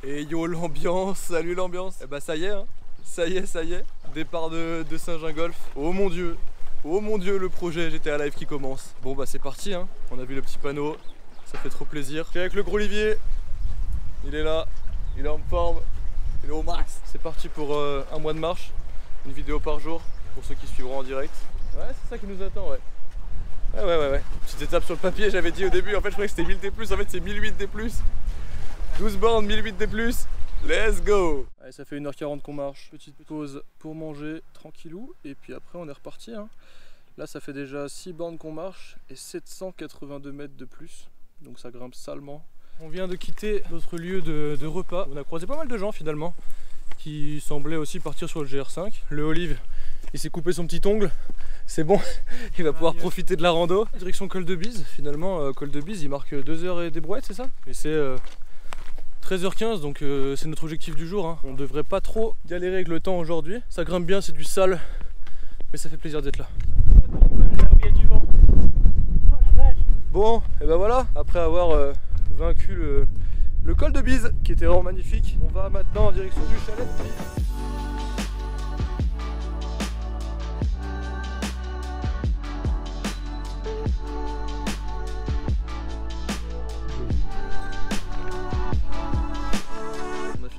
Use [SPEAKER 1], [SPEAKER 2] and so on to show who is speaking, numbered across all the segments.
[SPEAKER 1] Et yo l'ambiance, salut l'ambiance. Et bah ça y est, hein. Ça y est. Départ de Saint-Gingolph. Oh mon dieu, le projet GTA Live qui commence. Bon bah c'est parti, hein. On a vu le petit panneau, ça fait trop plaisir. Je suis avec le gros Olivier, il est là, il est en forme, il est au max. C'est parti pour un mois de marche, une vidéo par jour pour ceux qui suivront en direct. Ouais, c'est ça qui nous attend, ouais. Ouais. Petite étape sur le papier, j'avais dit au début, en fait je croyais que c'était 1000 D+, en fait c'est 1008 D+. 12 bornes, 1008 D+, let's go. Allez, ça fait 1h40 qu'on marche, petite pause pour manger, tranquillou, et puis après on est reparti, hein. Là ça fait déjà 6 bornes qu'on marche et 782 mètres de plus, donc ça grimpe salement. On vient de quitter notre lieu de repas, on a croisé pas mal de gens finalement, qui semblaient aussi partir sur le GR5. Le Olive, il s'est coupé son petit ongle, c'est bon, il va pouvoir profiter de la rando. Direction Col de Bise, finalement Col de Bise il marque 2 heures et des brouettes, c'est ça? Et c'est 13h15, donc c'est notre objectif du jour, hein. On devrait pas trop galérer avec le temps aujourd'hui. Ça grimpe bien, c'est du sale, mais ça fait plaisir d'être là. Bon, et ben voilà, après avoir vaincu le col de Bise, qui était vraiment magnifique, on va maintenant en direction du chalet de Bise.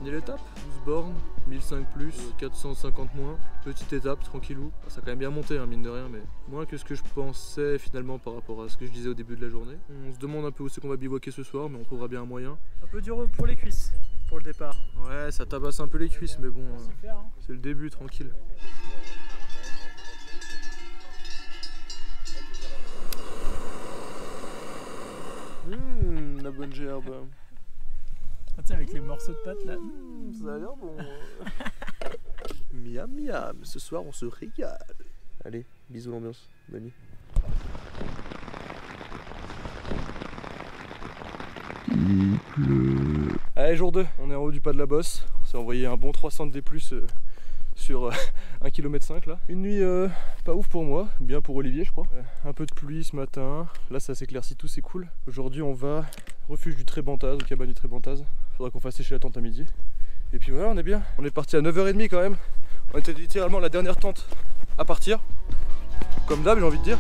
[SPEAKER 1] L'étape, 12 bornes, 1005+, 450 moins, petite étape, tranquillou. Ça a quand même bien monté, hein, mine de rien, mais moins que ce que je pensais finalement par rapport à ce que je disais au début de la journée. On se demande un peu où c'est qu'on va bivouaquer ce soir, mais on trouvera bien un moyen.
[SPEAKER 2] Un peu dur pour les cuisses, pour le départ.
[SPEAKER 1] Ouais, ça tabasse un peu les cuisses, mais bon, c'est le début, tranquille. La bonne gerbe.
[SPEAKER 2] Ah, tu sais, avec les morceaux de pâte là.
[SPEAKER 1] Ça a l'air bon. Miam miam, ce soir on se régale. Allez, bisous l'ambiance, bonne nuit. Il pleut. Allez, jour 2, on est en haut du pas de la Bosse. On s'est envoyé un bon 300 D+, sur 1,5 km là. Une nuit pas ouf pour moi, bien pour Olivier je crois. Un peu de pluie ce matin, là ça s'éclaircit tout, c'est cool. Aujourd'hui on va refuge du Trébantaz, au cabane du Trébantaz. Faudra qu'on fasse sécher la tente à midi. Et puis voilà, on est bien. On est parti à 9h30 quand même. On était littéralement la dernière tente à partir. Comme d'hab, j'ai envie de dire.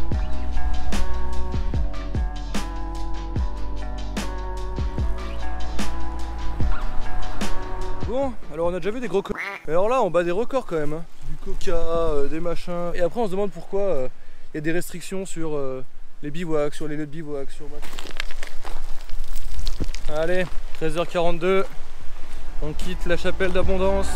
[SPEAKER 1] Bon, alors on a déjà vu des gros alors là, on bat des records quand même, hein. Du coca, des machins. Et après, on se demande pourquoi il y a des restrictions sur les bivouacs, sur les lieux de bivouac, sur... Allez, 13h42, on quitte la chapelle d'Abondance.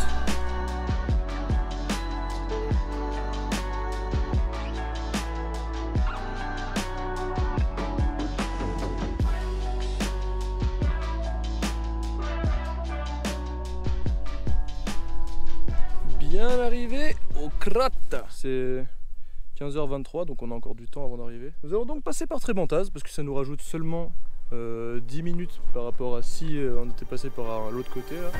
[SPEAKER 1] Bien arrivé au Krat. C'est 15h23, donc on a encore du temps avant d'arriver. Nous allons donc passer par Trébantaz parce que ça nous rajoute seulement 10 minutes par rapport à si on était passé par l'autre côté là.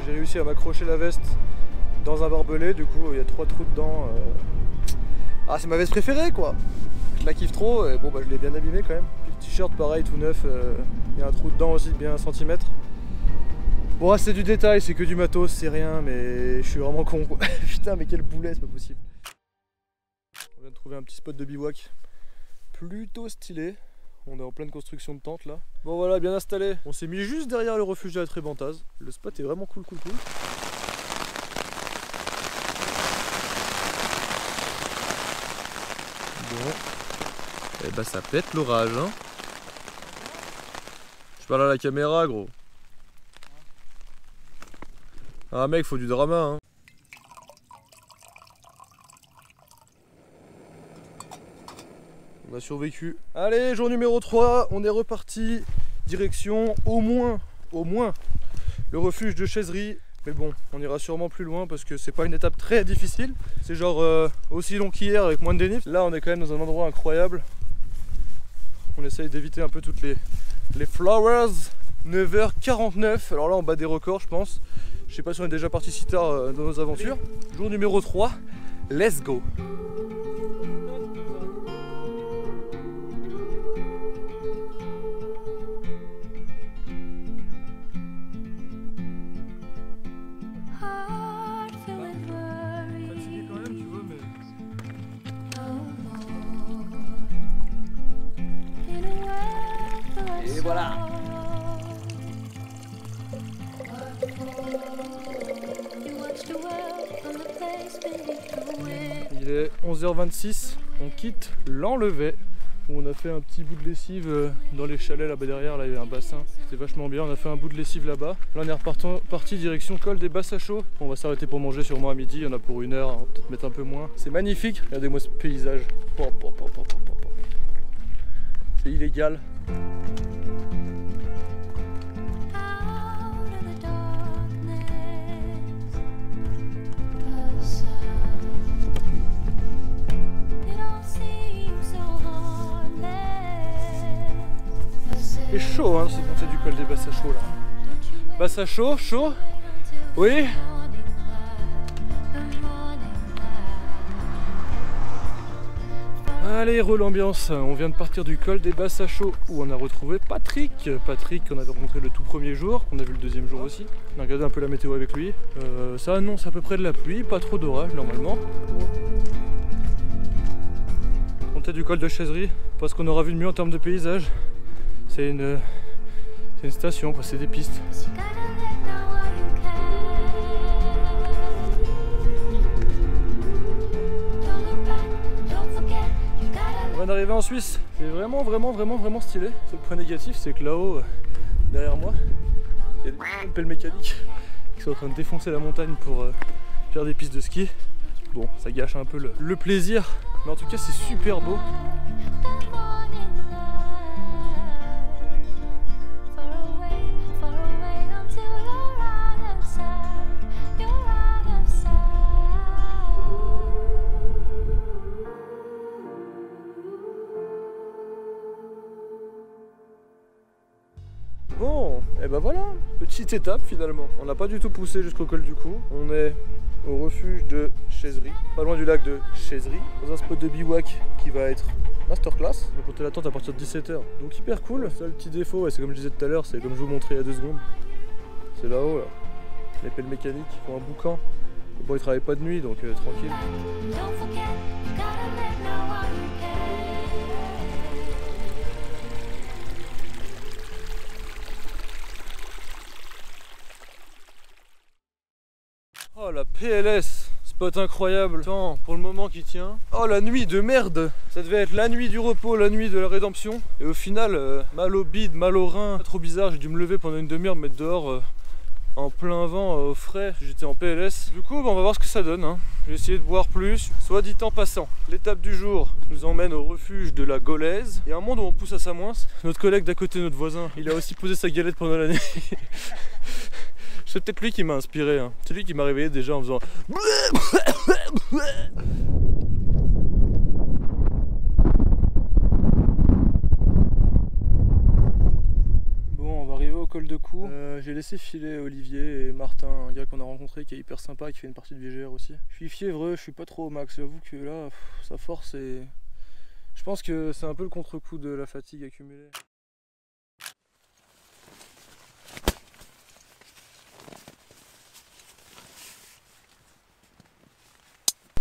[SPEAKER 1] J'ai réussi à m'accrocher la veste dans un barbelé, du coup il y a 3 trous dedans. Ah, c'est ma veste préférée quoi. Je la kiffe trop et bon bah je l'ai bien abîmé quand même. Puis le t-shirt pareil tout neuf, il y a un trou dedans aussi de bien 1 cm. Bon c'est du détail, c'est que du matos, c'est rien, mais je suis vraiment con quoi. Putain mais quel boulet, c'est pas possible. On vient de trouver un petit spot de bivouac plutôt stylé. On est en pleine construction de tente là. Bon voilà, bien installé. On s'est mis juste derrière le refuge de la Trébantaz. Le spot est vraiment cool. Bon, et bah ça pète l'orage hein. Je parle à la caméra gros. Ah mec, faut du drama hein. On a survécu. Allez, jour numéro 3, on est reparti. direction au moins le refuge de Chaisery. Mais bon, on ira sûrement plus loin parce que c'est pas une étape très difficile. C'est genre aussi long qu'hier avec moins de dénivelé. Là on est quand même dans un endroit incroyable. On essaye d'éviter un peu toutes les flowers. 9h49, alors là on bat des records je pense. Je sais pas si on est déjà parti si tard dans nos aventures. Jour numéro 3, let's go.
[SPEAKER 3] Et voilà.
[SPEAKER 1] Il est 11h26, on quitte l'Enlevet où on a fait un petit bout de lessive dans les chalets là-bas derrière, là il y a un bassin, c'était vachement bien, on a fait un bout de lessive là-bas. Là on est parti direction col des Basses à Chaux. On va s'arrêter pour manger sûrement à midi, il y en a pour 1 heure, on va peut-être mettre un peu moins. C'est magnifique, regardez-moi ce paysage. C'est illégal. C'est chaud hein, cette montée du col des Basses à Chaux là. Basses à Chaux, chaud. Oui. Allez, l'ambiance. On vient de partir du col des Basses à Chaux où on a retrouvé Patrick. Patrick qu'on avait rencontré le tout premier jour, on a vu le deuxième jour aussi. On a regardé un peu la météo avec lui. Ça annonce à peu près de la pluie, pas trop d'orage normalement. Montée du col de Chaisery, parce qu'on aura vu le mieux en termes de paysage. C'est une station, c'est des pistes. On vient d'arriver en Suisse, c'est vraiment stylé. C'est le point négatif, c'est que là-haut, derrière moi, il y a des pelles mécaniques qui sont en train de défoncer la montagne pour faire des pistes de ski. Bon, ça gâche un peu le plaisir, mais en tout cas c'est super beau. Bon, et ben voilà, petite étape finalement. On n'a pas du tout poussé jusqu'au col du Cou. On est au refuge de Chaisery, pas loin du lac de Chaisery, dans un spot de bivouac qui va être masterclass. On va porter la tente à partir de 17h, donc hyper cool. Le seul petit défaut, c'est comme je disais tout à l'heure, c'est comme je vous montrais il y a 2 secondes. C'est là-haut, là. Les pelles mécaniques font un boucan. Bon, ils travaillent pas de nuit, donc tranquille. Oh la PLS, spot incroyable. Attends, pour le moment qui tient. Oh la nuit de merde. Ça devait être la nuit du repos, la nuit de la rédemption. Et au final, mal au bide, mal au rein. Trop bizarre, j'ai dû me lever pendant une demi-heure, me mettre dehors en plein vent, au frais. J'étais en PLS. Du coup, on va voir ce que ça donne. Je vais essayer de boire plus. Soit dit en passant, l'étape du jour nous emmène au refuge de la Gaullaise. Il y a un monde où on pousse à Samoins. Notre collègue d'à côté, notre voisin, il a aussi posé sa galette pendant la nuit. C'est peut-être lui qui m'a inspiré, hein. C'est lui qui m'a réveillé déjà en faisant. Bon, on va arriver au col de Cou. J'ai laissé filer Olivier et Martin, un gars qu'on a rencontré qui est hyper sympa, qui fait une partie de VGR aussi. Je suis fiévreux, je suis pas trop au max. J'avoue que là, ça force et je pense que c'est un peu le contre-coup de la fatigue accumulée.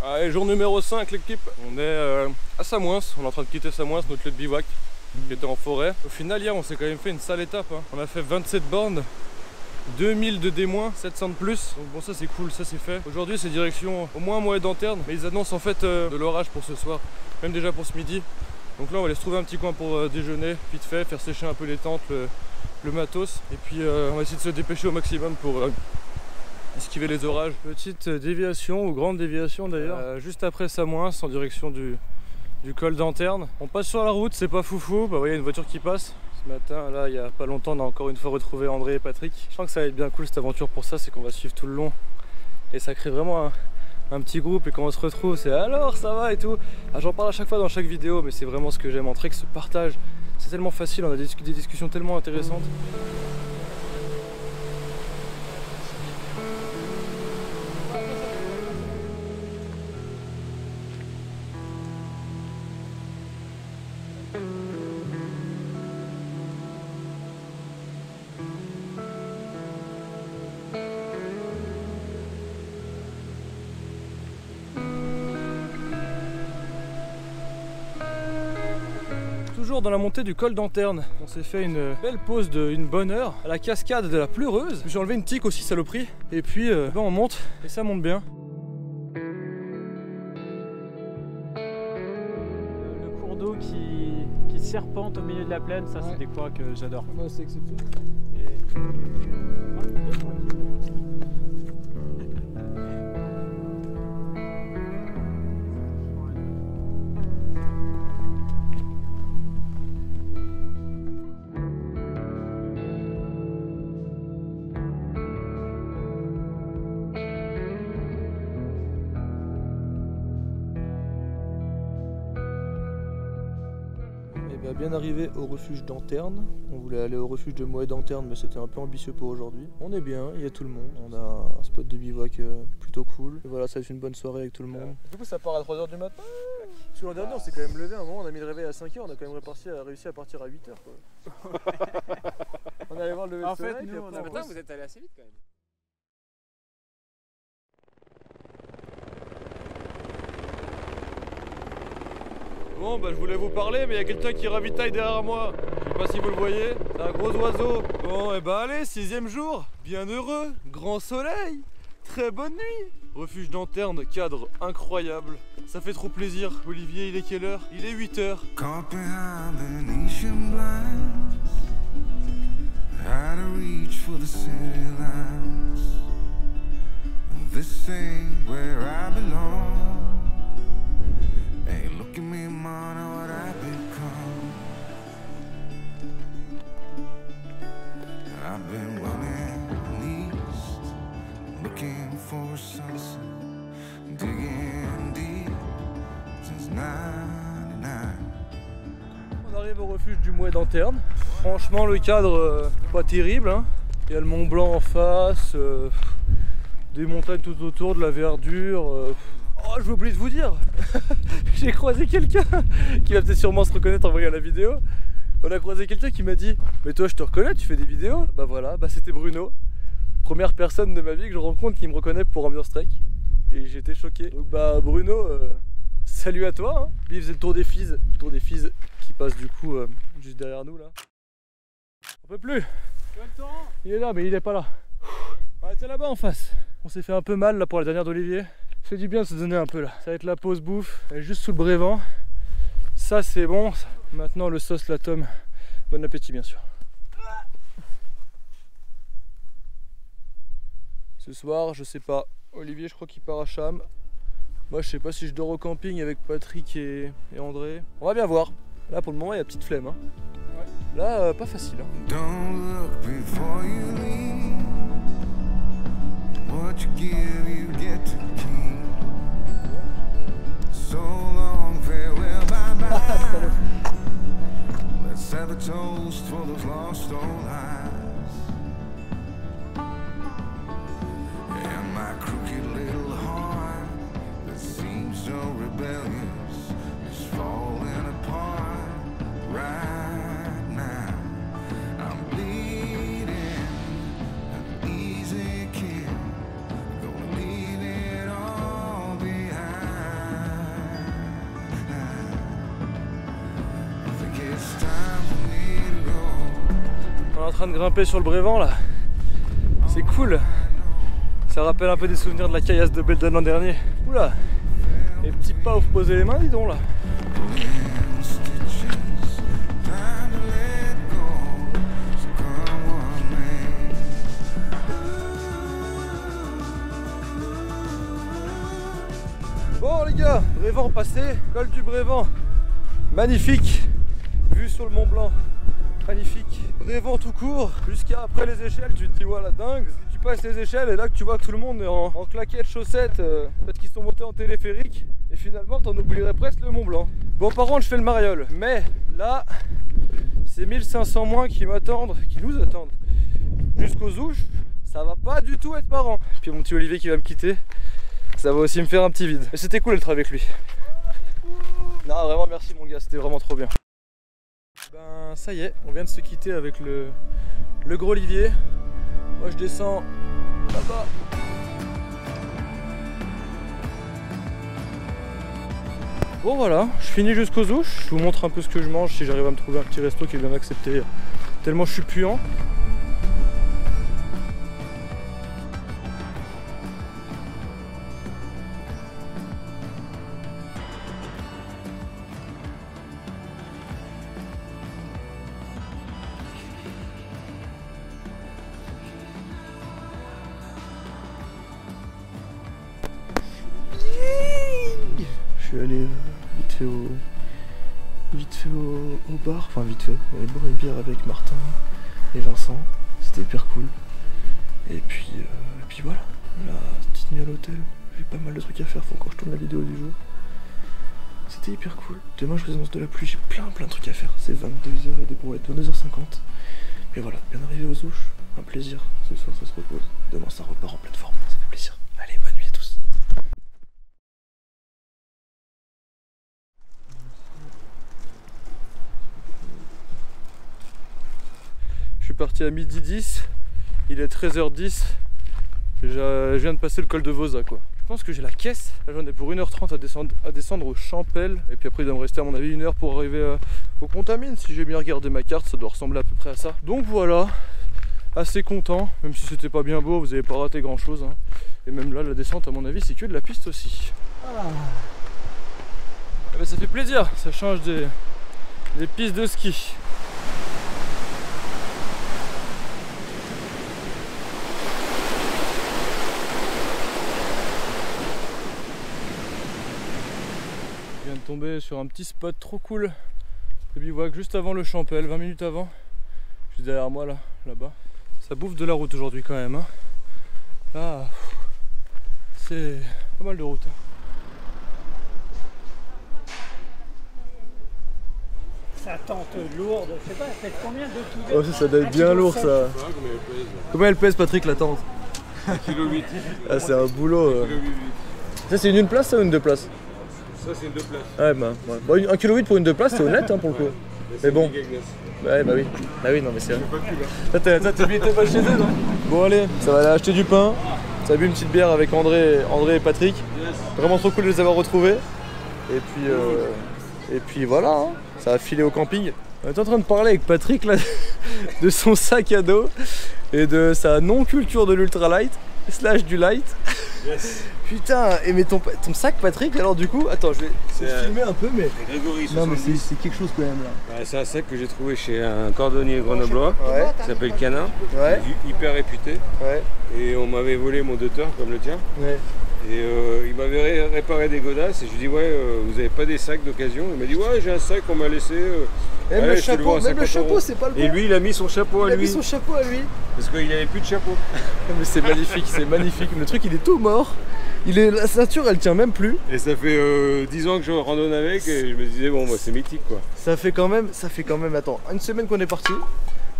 [SPEAKER 1] Allez, jour numéro 5 l'équipe, on est à Samoins, on est en train de quitter Samoins, notre lieu de bivouac qui était en forêt. Au final hier on s'est quand même fait une sale étape, hein. On a fait 27 bornes, 2000 de D-, 700 de plus, donc bon ça c'est cool, ça c'est fait. Aujourd'hui c'est direction au moins Moët d'Anterne, mais ils annoncent en fait de l'orage pour ce soir, même déjà pour ce midi. Donc là on va aller se trouver un petit coin pour déjeuner, vite fait, faire sécher un peu les tentes, le matos, et puis on va essayer de se dépêcher au maximum pour esquiver les orages. Petite déviation, ou grande déviation d'ailleurs, juste après Samoins en direction du col d'Anterne. On passe sur la route, c'est pas foufou, bah vous voyez une voiture qui passe, Ce matin, là, il y a pas longtemps, on a encore une fois retrouvé André et Patrick. Je sens que ça va être bien cool cette aventure pour ça, c'est qu'on va suivre tout le long. Et ça crée vraiment un petit groupe, et quand on se retrouve, c'est alors ça va et tout. Ah, j'en parle à chaque fois dans chaque vidéo, mais c'est vraiment ce que j'aime en trek, ce partage. C'est tellement facile, on a des discussions tellement intéressantes. Toujours dans la montée du col d'Anterne, on s'est fait une belle pause d'une bonne heure à la cascade de la Pleureuse. J'ai enlevé une tique aussi, saloperie. Et puis on monte et ça monte bien.
[SPEAKER 2] Le cours d'eau qui serpente au milieu de la plaine, ça c'est des coins que j'adore.
[SPEAKER 1] Ouais, c'est exceptionnel. Bien arrivé au refuge d'Anterne. On voulait aller au refuge de Moët d'Anterne, mais c'était un peu ambitieux pour aujourd'hui. On est bien, il y a tout le monde. On a un spot de bivouac plutôt cool. Et voilà, ça va être une bonne soirée avec tout le monde. Du coup, ça part à 3h du matin. Parce que l'an dernier, on s'est quand même levé. À un moment, on a mis le réveil à 5h. On a quand même réussi à partir à 8h. On est allé voir le lever de soleil. En fait, nous,
[SPEAKER 3] vous êtes allé assez vite quand même.
[SPEAKER 1] Bon, bah je voulais vous parler, mais il y a quelqu'un qui ravitaille derrière moi. Je sais pas si vous le voyez, c'est un gros oiseau. Bon, et bah allez, 6e jour, bien heureux, grand soleil, très bonne nuit. Refuge d'Anterne, cadre incroyable. Ça fait trop plaisir. Olivier, il est quelle heure? Il est 8h. On arrive au refuge du Moët d'Anterne. Franchement, le cadre pas terrible, hein. Il y a le Mont Blanc en face, des montagnes tout autour, de la verdure. Oh, j'ai oublié de vous dire, j'ai croisé quelqu'un qui va peut-être sûrement se reconnaître en voyant la vidéo. On a croisé quelqu'un qui m'a dit « Mais toi, je te reconnais, tu fais des vidéos ?» Bah voilà, bah c'était Bruno. Première personne de ma vie que je rencontre qui me reconnaît pour Ambiance Trek. Et j'étais choqué. Donc bah Bruno, salut à toi. Hein. Lui il faisait le tour des Fises qui passe du coup juste derrière nous là. On peut plus. Il est là mais il est pas là. On va être là-bas en face. On s'est fait un peu mal là pour la dernière d'Olivier. Ça fait du bien de se donner un peu là. Ça va être la pause bouffe. Elle est juste sous le Brévent. Ça c'est bon. Maintenant le sauce la tome. Bon appétit bien sûr. Ce soir, je sais pas. Olivier, je crois qu'il part à Cham. Moi, je sais pas si je dors au camping avec Patrick et André. On va bien voir. Là, pour le moment, il y a petite flemme. Hein. Ouais. Là, pas facile. Hein. On est en train de grimper sur le Brévent là. C'est cool. Ça rappelle un peu des souvenirs de la caillasse de Belledonne l'an dernier. Oula. Les petits pas où poser les mains, dis donc là. Bon les gars, Brévent passé, col du Brévent. Magnifique. Vue sur le Mont Blanc. magnifique. Vrai vent tout court, jusqu'à après les échelles, tu te dis voilà dingue. Si tu passes les échelles et là que tu vois que tout le monde est en claquettes, chaussettes, parce qu'ils sont montés en téléphérique. Et finalement t'en oublierais presque le Mont Blanc. Bon par contre je fais le mariole, mais là c'est 1500 moins qui m'attendent, qui nous attendent jusqu'aux Ouches. Ça va pas du tout être marrant. Puis mon petit Olivier qui va me quitter, ça va aussi me faire un petit vide. Mais c'était cool d'être avec lui. Non vraiment merci mon gars, c'était vraiment trop bien. Ben ça y est, on vient de se quitter avec le gros Olivier. Moi je descends là-bas. Bon voilà, je finis jusqu'aux Ouches. Je vous montre un peu ce que je mange si j'arrive à me trouver un petit resto qui vient d'accepter tellement je suis puant. Je suis allé vite fait au bar, enfin vite fait, on allait boire une bière avec Martin et Vincent, c'était hyper cool. Et puis voilà, la petite nuit à l'hôtel, j'ai pas mal de trucs à faire, faut encore que je tourne la vidéo du jour. C'était hyper cool. Demain je vous annonce de la pluie, j'ai plein de trucs à faire, c'est 22h et des brouettes, 22h50. Mais voilà, bien arrivé aux Ouches, un plaisir, ce soir ça se repose, demain ça repart en pleine forme, ça fait plaisir. Allez, bonne nuit à tous. Je suis parti à 12h10, il est 13h10, je viens de passer le col de Vosa quoi. Je pense que j'ai la caisse, là j'en ai pour 1h30 à descendre au Champel, et puis après il doit me rester à mon avis 1 heure pour arriver au Contamine. Si j'ai bien regardé ma carte, ça doit ressembler à peu près à ça. Donc voilà, assez content, même si c'était pas bien beau, vous avez pas raté grand chose hein. Et même là la descente à mon avis c'est que de la piste aussi. Voilà. Et ben, ça fait plaisir, ça change des pistes de ski. Je viens de tomber sur un petit spot trop cool de bivouac juste avant le Champel, 20 minutes avant, juste derrière moi là-bas. Ça bouffe de la route aujourd'hui quand même hein. Là, c'est pas mal de route hein.
[SPEAKER 2] Ça tente lourde, je sais pas, elle fait combien de kilos?
[SPEAKER 1] Oh ça doit être bien lourd ça. Combien elle pèse Patrick la tente?
[SPEAKER 4] 1,8 kg.
[SPEAKER 1] Ah c'est un boulot. Ça c'est une place ça ou une 2 places?
[SPEAKER 4] Ça c'est une 2 places.
[SPEAKER 1] Ouais bah, ouais. Bon, 1,8 kg pour une 2 places c'est honnête hein, pour le coup. Mais bon. Ouais bah oui. Bah oui non mais c'est vrai. Ça t'es pas chez eux non? Bon allez, ça va aller acheter du pain. Ça a bu une petite bière avec André et Patrick. Vraiment trop cool de les avoir retrouvés. Et puis voilà, hein. Ça a filé au camping. On est en train de parler avec Patrick là de son sac à dos et de sa non-culture de l'ultralight / du light.
[SPEAKER 4] Yes.
[SPEAKER 1] Putain, et mais ton sac Patrick alors du coup, attends je vais filmer un peu mais...
[SPEAKER 4] Grégory,
[SPEAKER 1] non mais c'est quelque chose quand même là.
[SPEAKER 4] Ouais, c'est un sac que j'ai trouvé chez un cordonnier grenoblois qui s'appelle Canin,
[SPEAKER 1] Ouais.
[SPEAKER 4] hyper réputé.
[SPEAKER 1] Ouais.
[SPEAKER 4] Et on m'avait volé mon Deuter comme le tien.
[SPEAKER 1] Ouais.
[SPEAKER 4] Et il m'avait réparé des godasses et je lui ai dit ouais vous avez pas des sacs d'occasion? Il m'a dit ouais j'ai un sac qu'on m'a laissé.
[SPEAKER 1] Même
[SPEAKER 4] ouais,
[SPEAKER 1] le chapeau, c'est pas le bon.
[SPEAKER 4] Et lui il a mis son chapeau à lui.
[SPEAKER 1] Il a mis son chapeau à lui.
[SPEAKER 4] Parce qu'il avait plus de chapeau.
[SPEAKER 1] Mais c'est magnifique, c'est magnifique. Le truc il est tout mort. La ceinture elle tient même plus.
[SPEAKER 4] Et ça fait 10 ans que je randonne avec et je me disais bon bah c'est mythique quoi.
[SPEAKER 1] Ça fait quand même, attends, une semaine qu'on est parti.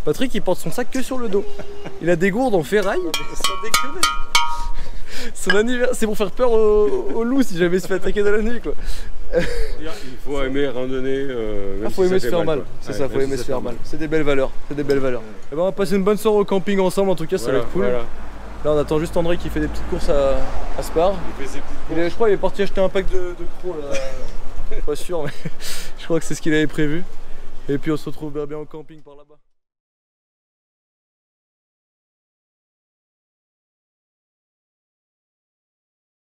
[SPEAKER 1] Patrick il porte son sac que sur le dos. Il a des gourdes en ferraille. Sans déconner. Son anniversaire, c'est pour faire peur au loup si jamais il se fait attaquer dans la nuit quoi.
[SPEAKER 4] Il faut aimer randonner.
[SPEAKER 1] Faut aimer se faire mal. C'est ça, faut aimer se faire mal. C'est des belles valeurs. C'est des belles valeurs. Et ben on va passer une bonne soirée au camping ensemble en tout cas, ça va être cool. Voilà. Là on attend juste André qui fait des petites courses à Spar.
[SPEAKER 4] Il fait ses petites courses.
[SPEAKER 1] Je crois qu'il est parti acheter un pack de crocs là. Pas sûr mais je crois que c'est ce qu'il avait prévu. Et puis on se retrouve bien au camping par là-bas.